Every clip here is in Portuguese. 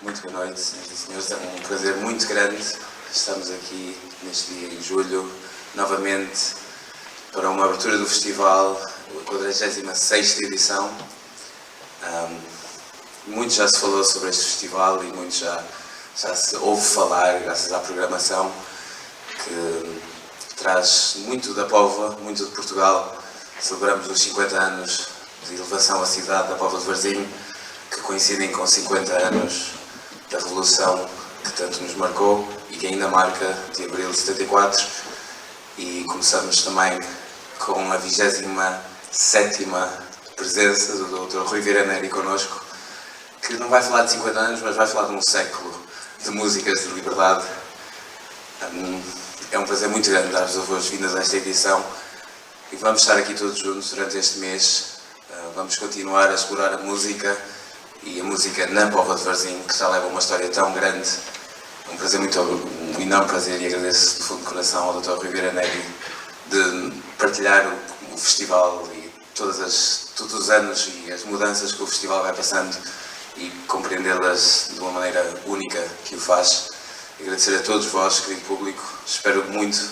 Muito boa noite, senhoras e senhores. É um prazer muito grande. Estamos aqui neste dia em julho, novamente, para uma abertura do festival, a 46ª edição. Muito já se falou sobre este festival e muito já se ouve falar, graças à programação, que traz muito da Póvoa, muito de Portugal. Celebramos os 50 anos de elevação à cidade da Póvoa de Varzim, que coincidem com 50 anos da Revolução, que tanto nos marcou e que ainda marca, de abril de 74. E começamos também com a 27ª presença do Dr. Rui Vieira Neri connosco, que não vai falar de 50 anos, mas vai falar de um século de músicas de liberdade. É um prazer muito grande dar-vos as boas-vindas a esta edição e vamos estar aqui todos juntos durante este mês. Vamos continuar a explorar a música e a música na Póvoa de Varzim, que já leva uma história tão grande. É um prazer um enorme prazer, e agradeço do fundo do coração ao Dr. Rui Vieira Neri de partilhar o festival e todos os anos e as mudanças que o festival vai passando e compreendê-las de uma maneira única que o faz. Agradecer a todos vós, querido público. Espero muito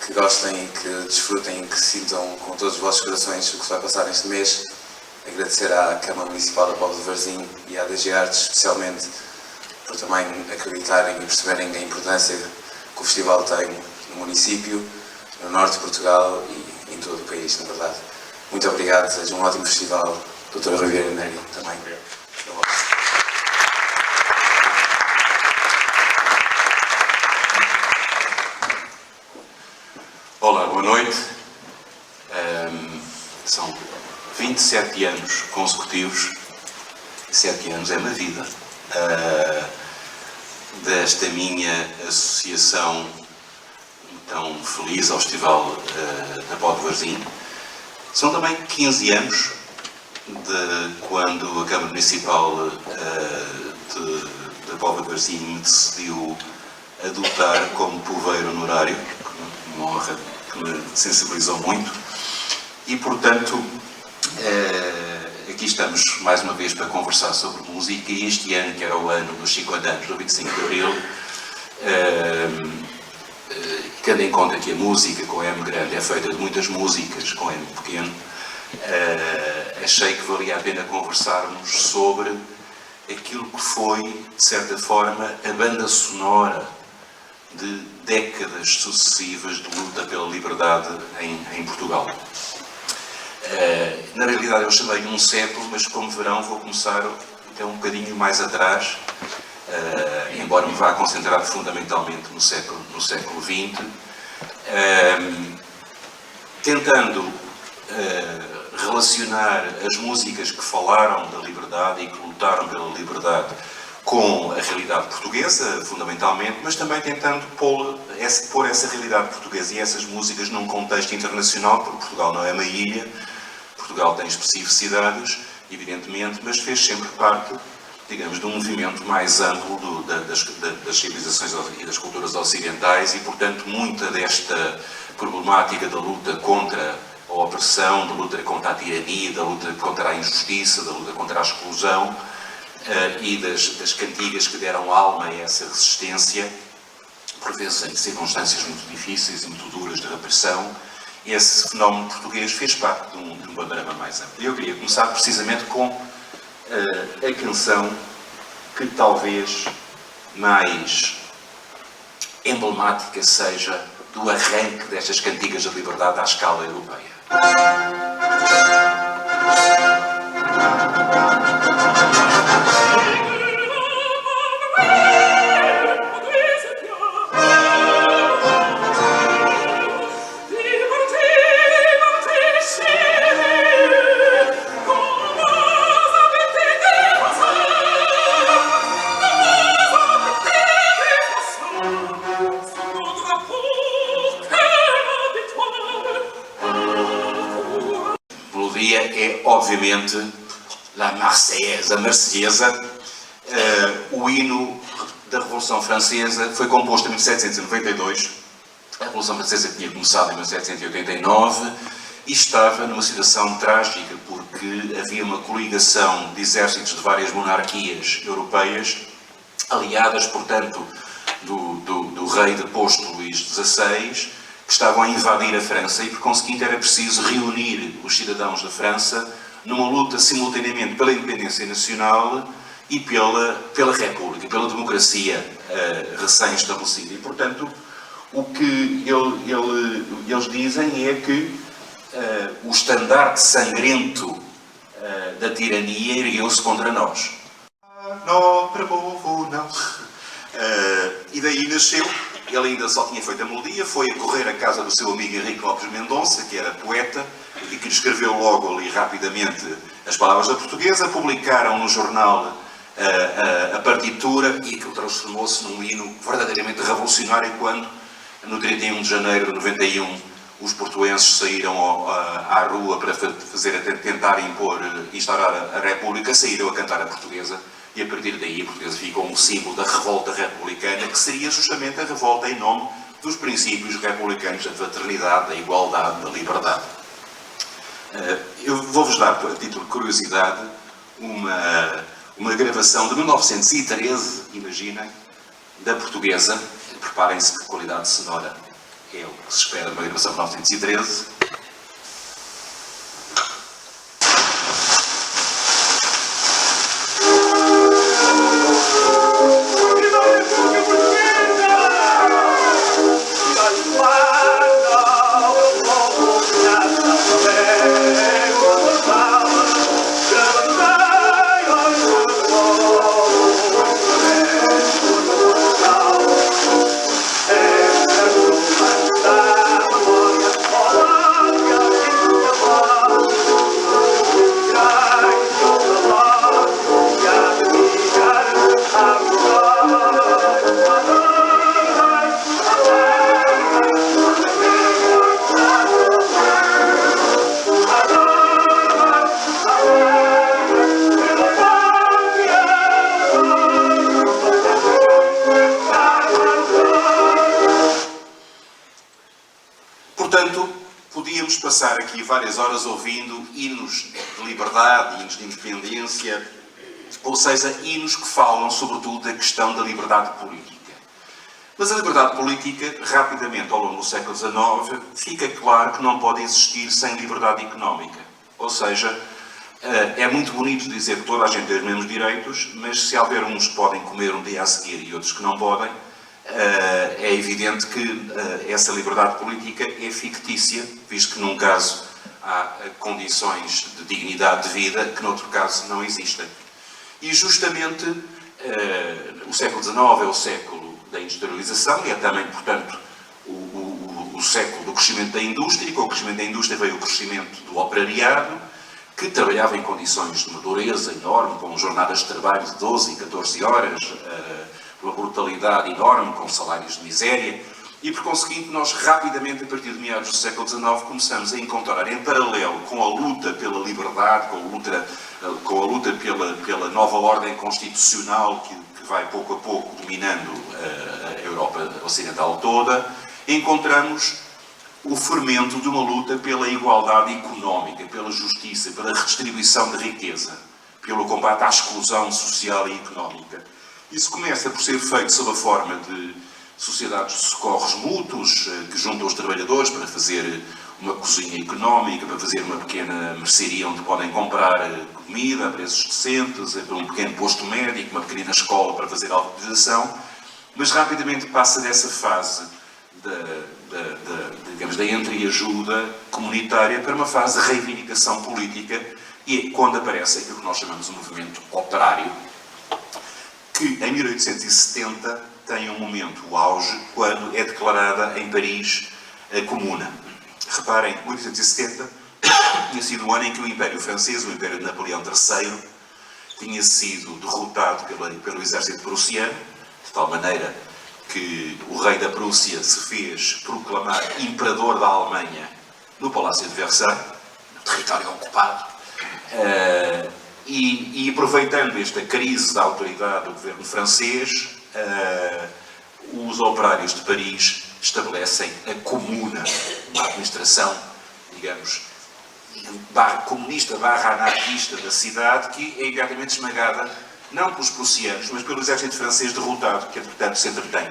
que gostem, que desfrutem, que sintam com todos os vossos corações o que se vai passar neste mês. Agradecer à Câmara Municipal da Póvoa de Varzim e à DG Artes, especialmente, por também acreditarem e perceberem a importância que o festival tem no município, no norte de Portugal e em todo o país, na verdade. Muito obrigado, seja um ótimo festival. Dr. Rui Vieira Neri, também. Olá, boa noite. São 27 anos consecutivos, 7 anos é uma vida, desta minha associação tão feliz ao Festival da Póvoa de Varzim. São também 15 anos de quando a Câmara Municipal da Póvoa de Varzim me decidiu adotar como poveiro honorário, uma honra que me sensibilizou muito, e portanto aqui estamos mais uma vez para conversar sobre música. E este ano, que era o ano dos 50 anos do 25 de Abril, tendo em conta que a música com M grande é feita de muitas músicas com M pequeno, achei que valia a pena conversarmos sobre aquilo que foi, de certa forma, a banda sonora de décadas sucessivas de luta pela liberdade em Portugal. Na realidade eu chamei um século, mas como verão vou começar até um bocadinho mais atrás, embora me vá concentrar fundamentalmente no século XX, tentando relacionar as músicas que falaram da liberdade e que lutaram pela liberdade com a realidade portuguesa, fundamentalmente, mas também tentando pôr essa realidade portuguesa e essas músicas num contexto internacional, porque Portugal não é uma ilha, Portugal tem especificidades, evidentemente, mas fez sempre parte, digamos, de um movimento mais amplo das civilizações e das culturas ocidentais e, portanto, muita desta problemática da luta contra a opressão, da luta contra a tirania, da luta contra a injustiça, da luta contra a exclusão, e das cantigas que deram alma a essa resistência, por vezes em circunstâncias muito difíceis e muito duras de repressão. Esse fenómeno português fez parte de um panorama mais amplo. Eu queria começar precisamente com a canção que talvez mais emblemática seja do arranque destas cantigas de liberdade à escala europeia. obviamente, La Marseillaise, a Marselhesa, o hino da Revolução Francesa, foi composto em 1792. A Revolução Francesa tinha começado em 1789 e estava numa situação trágica, porque havia uma coligação de exércitos de várias monarquias europeias, aliadas, portanto, do rei deposto Luís XVI, que estavam a invadir a França e, por conseguinte, era preciso reunir os cidadãos da França numa luta simultaneamente pela independência nacional e pela República, pela democracia recém-estabelecida. E, portanto, o que eles dizem é que o estandarte sangrento da tirania ergueu-se contra nós. Nobre povo, não. E daí nasceu. Ele ainda só tinha feito a melodia, foi a correr à casa do seu amigo Henrique Lopes Mendonça, que era poeta, e que lhe escreveu logo ali rapidamente as palavras da portuguesa, publicaram no jornal a partitura e aquilo transformou-se num hino verdadeiramente revolucionário quando, no 31 de janeiro de 91, os portuenses saíram à rua para tentar instaurar a República, saíram a cantar a portuguesa. E a partir daí a portuguesa ficou um símbolo da revolta republicana, que seria justamente a revolta em nome dos princípios republicanos da fraternidade, da igualdade, da liberdade. Eu vou-vos dar, a título de curiosidade, uma gravação de 1913, imaginem, da portuguesa. Preparem-se que a qualidade sonora é o que se espera de uma gravação de 1913. Portanto, podíamos passar aqui várias horas ouvindo hinos de liberdade, hinos de independência, ou seja, hinos que falam sobretudo da questão da liberdade política. Mas a liberdade política, rapidamente, ao longo do século XIX, fica claro que não pode existir sem liberdade económica. Ou seja, é muito bonito dizer que toda a gente tem os mesmos direitos, mas se houver uns que podem comer um dia a seguir e outros que não podem, é evidente que essa liberdade política é fictícia, visto que num caso há condições de dignidade de vida que noutro caso não existem. E justamente o século XIX é o século da industrialização e é também, portanto, o século do crescimento da indústria, e com o crescimento da indústria veio o crescimento do operariado, que trabalhava em condições de uma dureza enorme, com jornadas de trabalho de 12 e 14 horas, uma brutalidade enorme, com salários de miséria, e por conseguinte nós rapidamente, a partir de meados do século XIX, começamos a encontrar em paralelo com a luta pela liberdade, com a luta pela nova ordem constitucional que vai pouco a pouco dominando a Europa Ocidental toda, encontramos o fermento de uma luta pela igualdade económica, pela justiça, pela redistribuição de riqueza, pelo combate à exclusão social e económica. Isso começa por ser feito sob a forma de sociedades de socorros mútuos que juntam os trabalhadores para fazer uma cozinha económica, para fazer uma pequena mercearia onde podem comprar comida a preços decentes, para um pequeno posto médico, uma pequena escola para fazer alfabetização, mas rapidamente passa dessa fase da entreajuda comunitária para uma fase de reivindicação política, e é quando aparece aquilo que nós chamamos de movimento operário, que em 1870 tem um momento, o auge, quando é declarada em Paris a Comuna. Reparem, 1870 tinha sido o ano em que o Império Francês, o Império de Napoleão III, tinha sido derrotado pelo exército prussiano, de tal maneira que o rei da Prússia se fez proclamar imperador da Alemanha no Palácio de Versailles, no território ocupado, E aproveitando esta crise da autoridade do governo francês, os operários de Paris estabelecem a Comuna, uma administração, digamos, comunista anarquista da cidade, que é imediatamente esmagada, não pelos prussianos, mas pelo exército francês derrotado, que entretanto se entretém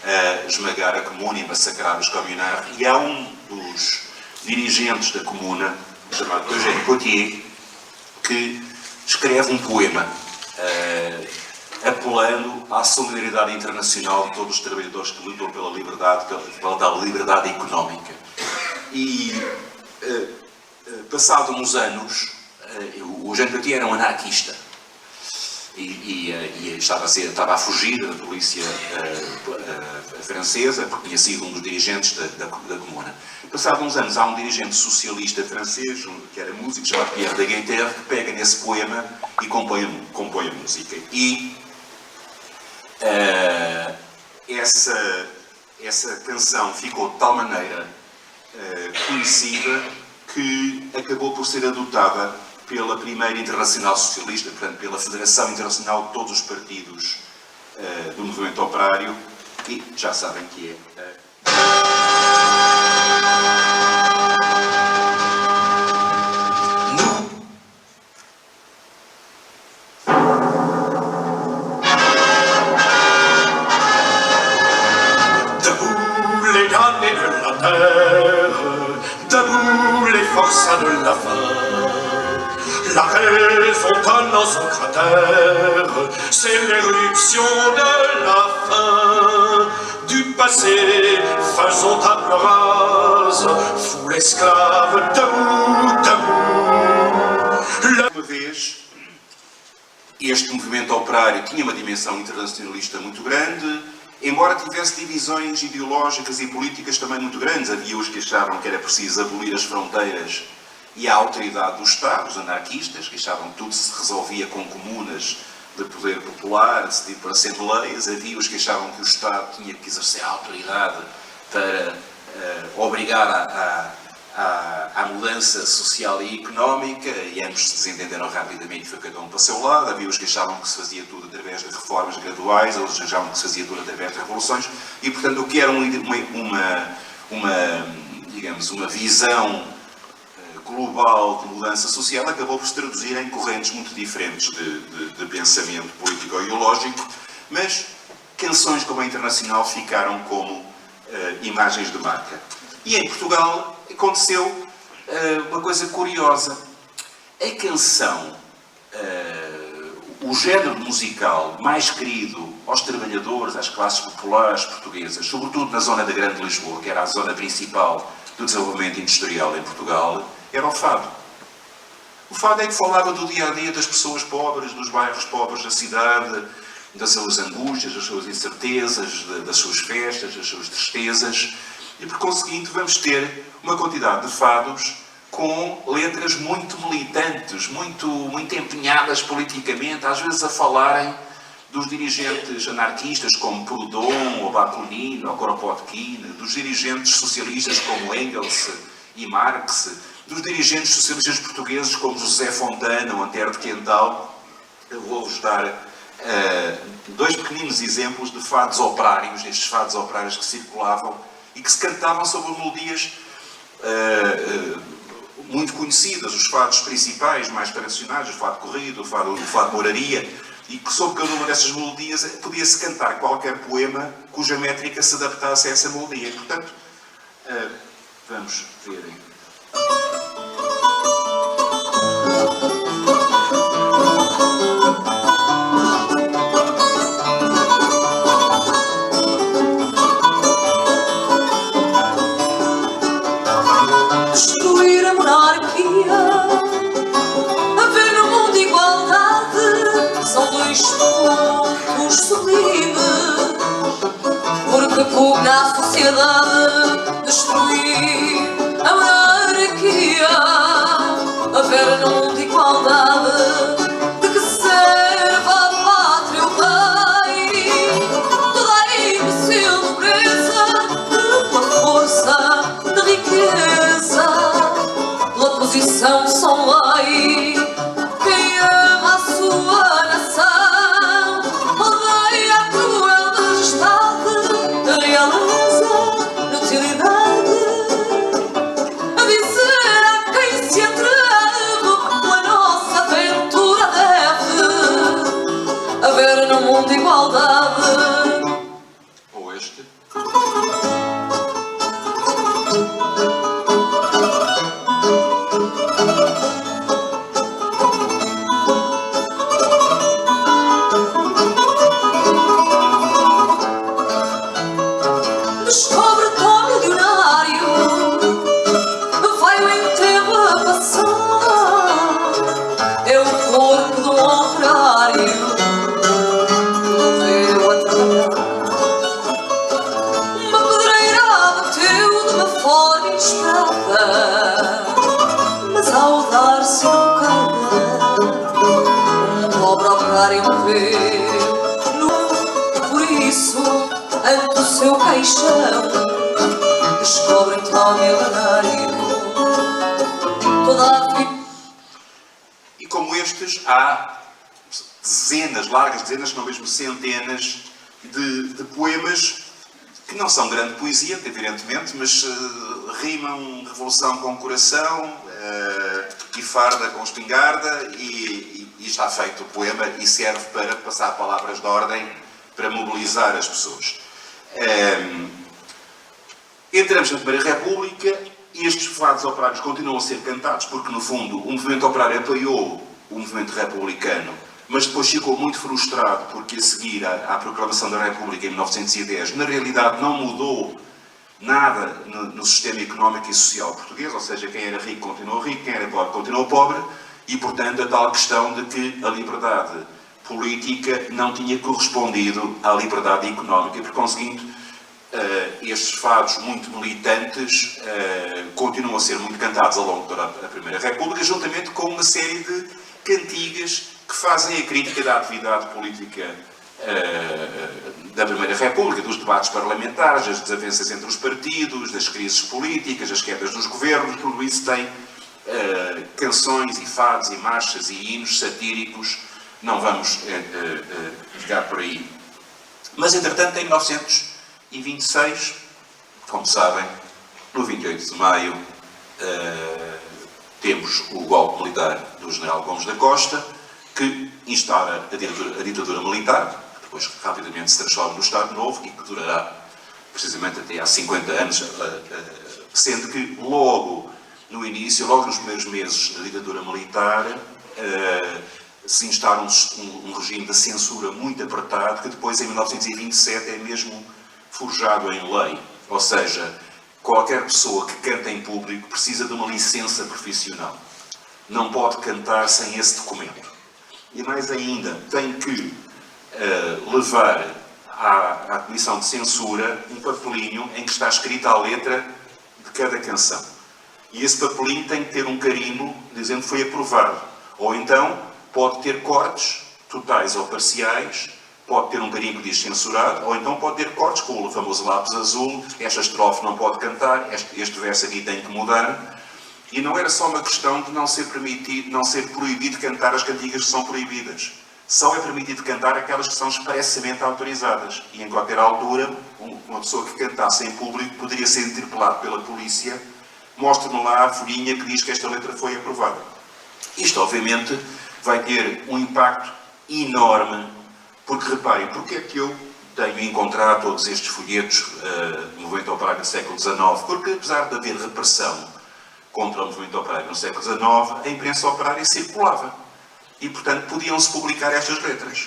a esmagar a Comuna e massacrar os communards. E há um dos dirigentes da Comuna, chamado Eugène Pottier, que escreve um poema apelando à solidariedade internacional de todos os trabalhadores que lutam pela liberdade económica. E, passados uns anos, o Eugène Pottier era um anarquista e estava a fugir da polícia francesa, porque tinha sido um dos dirigentes da Comuna. Passados uns anos, há um dirigente socialista francês, que era músico, chamado Pierre de Guaiter, que pega nesse poema e compõe a música. E essa canção ficou de tal maneira conhecida que acabou por ser adotada pela primeira Internacional Socialista, portanto, pela Federação Internacional de todos os partidos do movimento operário, e já sabem que é debout les forçats de la faim. La raison tonne dans son cratère, c'est l'éruption de la fin. Du passé, faisons table rase, foule esclave, debout, debout. Uma vez, este movimento operário tinha uma dimensão internacionalista muito grande, embora tivesse divisões ideológicas e políticas também muito grandes. Havia os que achavam que era preciso abolir as fronteiras e a autoridade do Estado, os anarquistas, que achavam que tudo se resolvia com comunas de poder popular, decidido por assembleias. Havia os que achavam que o Estado tinha que exercer a autoridade para obrigar à mudança social e económica, e ambos se desentenderam rapidamente e foi cada um para o seu lado. Havia os que achavam que se fazia tudo através de reformas graduais, outros achavam que se fazia tudo através de revoluções, e portanto o que era uma visão global de mudança social acabou por se traduzir em correntes muito diferentes de pensamento político-ideológico, mas canções como a Internacional ficaram como imagens de marca. E em Portugal aconteceu uma coisa curiosa. A canção, o género musical mais querido aos trabalhadores, às classes populares portuguesas, sobretudo na zona da Grande Lisboa, que era a zona principal do desenvolvimento industrial em Portugal, era o fado. O fado é que falava do dia-a-dia das pessoas pobres, dos bairros pobres da cidade, das suas angústias, das suas incertezas, das suas festas, das suas tristezas, e por conseguinte vamos ter uma quantidade de fados com letras muito militantes, muito empenhadas politicamente, às vezes a falarem dos dirigentes anarquistas como Proudhon, ou Bakunin, ou Kropotkin, dos dirigentes socialistas como Engels e Marx, dos dirigentes socialistas portugueses como José Fontana ou Antero de Quental. Eu vou-vos dar dois pequeninos exemplos de fados operários, estes fados operários que circulavam e que se cantavam sobre melodias muito conhecidas, os fados principais, mais tradicionais, o fado corrido, o fado moraria, e que sobre cada uma dessas melodias podia-se cantar qualquer poema cuja métrica se adaptasse a essa melodia. Portanto, vamos ver. Destruir a monarquia, haver no mundo igualdade, são dois pontos sublimes, porque pugna a sociedade. Destruir a monarquia, haver no mundo igualdade, de que serva a pátria o rei, toda a imbecil nobreza, pela força da riqueza, pela posição são lei. a ver no mundo igualdade. Ou este. Descobre tão milionário, vai o enterro a passar. É o corpo de um operário que veio a trabalhar. Uma pedreira bateu de uma forma inesperada, mas ao dar-se no calhar, um pobre operário morreu. Por isso, ante o seu caixão, descobre então milionário toda a vida. E como estes, há dezenas, largas dezenas, se não mesmo centenas, de poemas que não são grande poesia, evidentemente, mas rimam revolução com coração e farda com espingarda, e está feito o poema e serve para passar palavras de ordem, para mobilizar as pessoas. Entramos na Primeira República e estes fados operários continuam a ser cantados porque, no fundo, o movimento operário apoiou o movimento republicano, mas depois ficou muito frustrado porque, a seguir à proclamação da República em 1910, na realidade não mudou nada no sistema económico e social português, ou seja, quem era rico continuou rico, quem era pobre continuou pobre, e, portanto, a tal questão de que a liberdade política não tinha correspondido à liberdade económica e, por conseguinte, estes fados muito militantes continuam a ser muito cantados ao longo da Primeira República, juntamente com uma série de cantigas que fazem a crítica da atividade política da Primeira República, dos debates parlamentares, das desavenças entre os partidos, das crises políticas, das quedas dos governos. Tudo isso tem canções e fados e marchas e hinos satíricos. Não vamos ficar por aí. Mas, entretanto, em 1926, como sabem, no 28 de maio, temos o golpe militar do general Gomes da Costa, que instaura a ditadura militar, que depois rapidamente se transforma no Estado Novo e que durará precisamente até há 50 anos, sendo que logo no início, logo nos primeiros meses da ditadura militar, se instaura um regime de censura muito apertado, que depois, em 1927, é mesmo forjado em lei. Ou seja, qualquer pessoa que canta em público precisa de uma licença profissional. Não pode cantar sem esse documento. E mais ainda, tem que levar à Comissão de Censura um papelinho em que está escrita a letra de cada canção. E esse papelinho tem que ter um carimbo dizendo que foi aprovado. Ou então pode ter cortes totais ou parciais, pode ter um carimbo que diz censurado, ou então pode ter cortes com o famoso lápis azul, esta estrofe não pode cantar, este verso aqui tem que mudar. E não era só uma questão de não ser proibido cantar as cantigas que são proibidas. Só é permitido cantar aquelas que são expressamente autorizadas. E em qualquer altura, uma pessoa que cantasse em público poderia ser interpelado pela polícia. Mostre-me lá a folhinha que diz que esta letra foi aprovada. Isto, obviamente, vai ter um impacto enorme, porque reparem, porque é que eu tenho encontrado todos estes folhetos do movimento operário do século XIX? Porque, apesar de haver repressão contra o movimento operário no século XIX, a imprensa operária circulava. E, portanto, podiam-se publicar estas letras.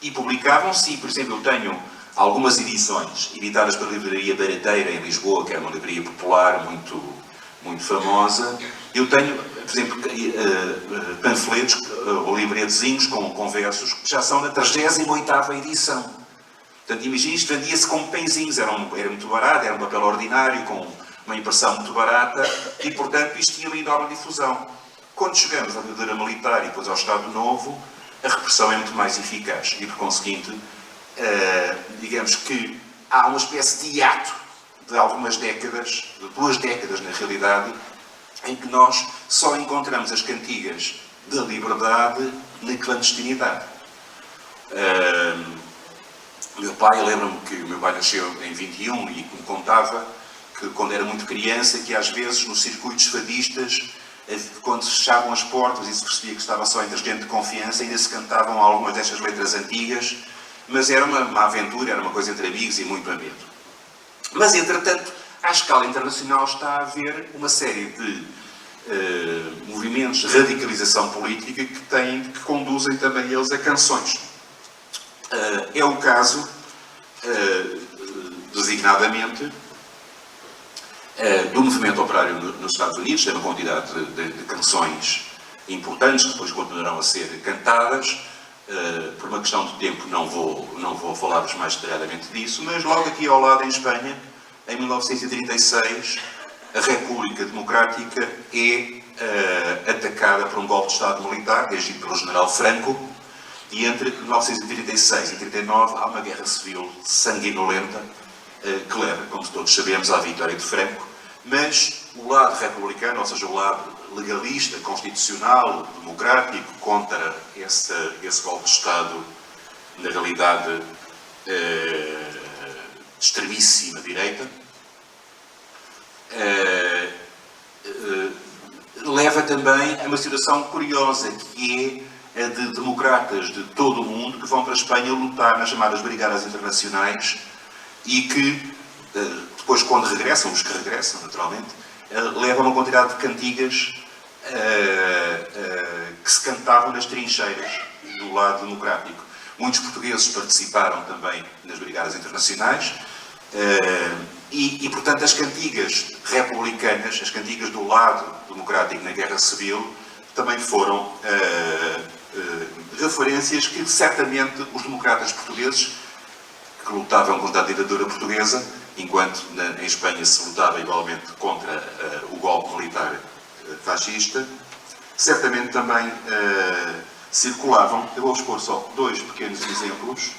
E publicavam-se, e, por exemplo, eu tenho algumas edições editadas pela Livraria Barateira, em Lisboa, que é uma livraria popular muito famosa. Eu tenho, por exemplo, panfletos ou livretezinhos com versos que já são da 38ª edição. Portanto, imagine, isto vendia-se como penzinhos, era muito barato, era um papel ordinário, com uma impressão muito barata, e, portanto, isto tinha uma enorme difusão. Quando chegamos à ditadura militar e depois ao Estado Novo, a repressão é muito mais eficaz e, por conseguinte, digamos que há uma espécie de hiato de algumas décadas, de 2 décadas na realidade, em que nós só encontramos as cantigas da liberdade na clandestinidade. Meu pai, lembro-me que o meu pai nasceu em 21 e me contava que, quando era muito criança, que às vezes nos circuitos fadistas quando se fechavam as portas e se percebia que estava só entre gente de confiança, ainda se cantavam algumas destas letras antigas, mas era uma aventura, era uma coisa entre amigos e muito ameno. Mas, entretanto, à escala internacional está a haver uma série de movimentos de radicalização política que conduzem também eles a canções. É o caso, designadamente, do movimento operário nos Estados Unidos. Tem uma quantidade de canções importantes que depois continuarão a ser cantadas. Por uma questão de tempo não vou falar-vos mais detalhadamente disso, mas logo aqui ao lado, em Espanha, em 1936, a República Democrática é atacada por um golpe de Estado militar, dirigido pelo general Franco, e entre 1936 e 1939 há uma guerra civil sanguinolenta que leva, como todos sabemos, à vitória de Franco, mas o lado republicano, ou seja, o lado legalista, constitucional, democrático, contra esse golpe de Estado, na realidade, de extremíssima direita, leva também a uma situação curiosa, que é a de democratas de todo o mundo que vão para a Espanha lutar nas chamadas brigadas internacionais e que, depois, quando regressam, os que regressam, naturalmente, levam uma quantidade de cantigas que se cantavam nas trincheiras do lado democrático. Muitos portugueses participaram também nas brigadas internacionais e, portanto, as cantigas republicanas, as cantigas do lado democrático na Guerra Civil, também foram referências que, certamente, os democratas portugueses, que lutavam contra a ditadura portuguesa, enquanto em Espanha se lutava igualmente contra o golpe militar fascista, certamente também circulavam. Eu vou expor só dois pequenos exemplos.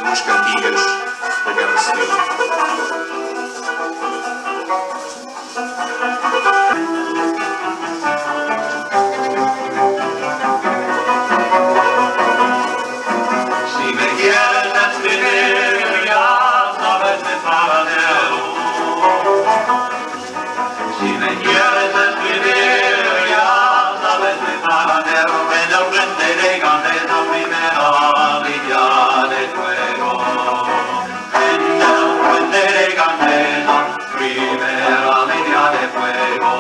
Duas cantigas da Guerra Civil. Si me quieres escribir, ya sabes de paradero. Si me quieres escribir, ya sabes de paradero. En el frente de Gandesa, primera línea de fuego. En el frente de Gandesa, primera línea de fuego.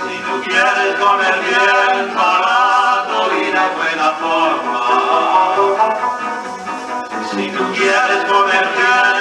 Si tú quieres comer bien barato y de buena forma, si tú quieres comer bien